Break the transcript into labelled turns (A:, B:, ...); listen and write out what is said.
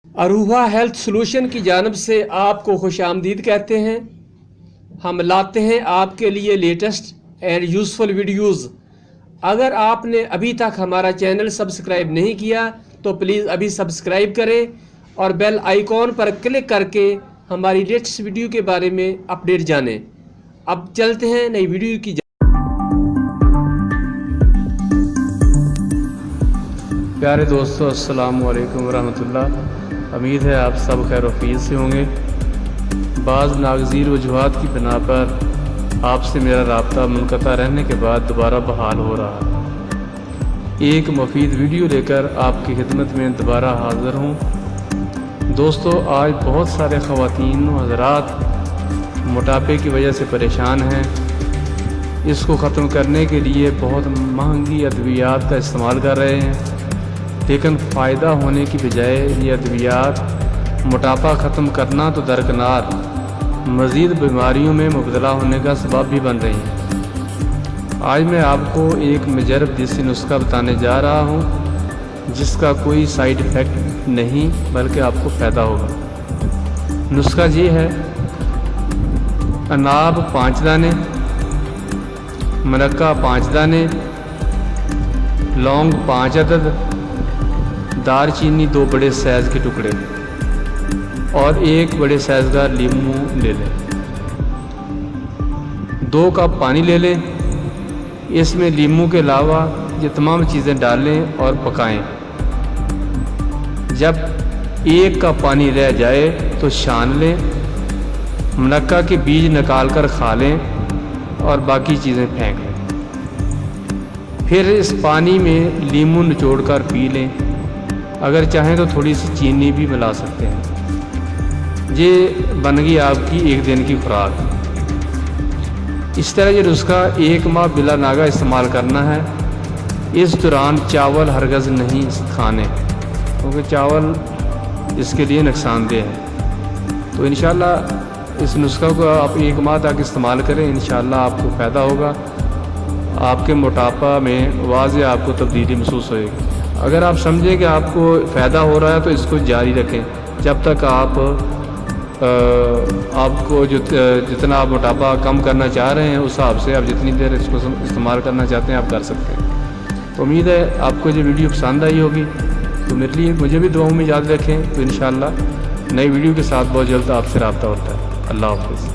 A: अरूहा health solution की जानिब से आपको खुश आमदीद कहते हैं। हम लाते हैं आपके लिए लेटेस्ट एंड यूज़फुल वीडियोज़। अगर आपने अभी तक हमारा चैनल सब्सक्राइब नहीं किया तो प्लीज़ अभी सब्सक्राइब करें और बेल आइकॉन पर क्लिक करके हमारी लेटेस्ट वीडियो के बारे में अपडेट जानें। अब चलते हैं नई वीडियो की। प्यारे दोस्तों, अस्सलाम वालेकुम रहमतुल्लाह। उम्मीद है आप सब खैर वफीद से होंगे। बाज़ नागज़ीर वजूहात की बिना पर आपसे मेरा राब्ता मुनक़ता रहने के बाद दोबारा बहाल हो रहा है। एक मुफीद वीडियो लेकर आपकी खिदमत में दोबारा हाज़िर हूँ। दोस्तों, आज बहुत सारे ख़वातीन व हज़रात मोटापे की वजह से परेशान हैं। इसको ख़त्म करने के लिए बहुत महंगी अद्वियात का इस्तेमाल कर रहे हैं, लेकिन फ़ायदा होने की बजाय ये अद्वियात मोटापा ख़त्म करना तो दरकिनार मज़ीद बीमारियों में मुब्तला होने का सबब भी बन रही हैं। आज मैं आपको एक मुजरब देसी नुस्खा बताने जा रहा हूँ, जिसका कोई साइड इफ़ेक्ट नहीं बल्कि आपको फ़ायदा होगा। नुस्खा ये है: अनाब 5 दाने, मुनक्का 5 दाने, लौंग 5 अदद, दारचीनी 2 बड़े साइज़ के टुकड़े और 1 बड़े साइज़ का लीमू ले लें। 2 कप पानी ले लें। इसमें लीमू के अलावा ये तमाम चीज़ें डालें और पकाएं। जब 1 कप पानी रह जाए तो छान लें। मुनक्का के बीज निकाल कर खा लें और बाकी चीज़ें फेंक लें। फिर इस पानी में लीमू निचोड़ कर पी लें। अगर चाहें तो थोड़ी सी चीनी भी मिला सकते हैं। ये बन गई आपकी 1 दिन की खुराक। इस तरह ये नुस्खा 1 माह बिला नागा इस्तेमाल करना है। इस दौरान चावल हरगज़ नहीं खाने, क्योंकि चावल इसके लिए नुकसानदेह है। तो इंशाल्लाह इस नुस्खा को आप 1 माह तक इस्तेमाल करें। इंशाल्लाह आपको फ़ायदा होगा। आपके मोटापा में वाज़ेह आपको तब्दीली महसूस होएगी। अगर आप समझें कि आपको फ़ायदा हो रहा है तो इसको जारी रखें जब तक आपको जितना आप मोटापा कम करना चाह रहे हैं उस हिसाब से आप जितनी देर इसको इस्तेमाल करना चाहते हैं आप कर सकते हैं। तो उम्मीद है आपको ये वीडियो पसंद आई होगी। तो मुझे भी दुआओं में याद रखें। तो इंशाअल्लाह नई वीडियो के साथ बहुत जल्द आपसे रब्ता होता है। अल्लाह हाफ़िज़।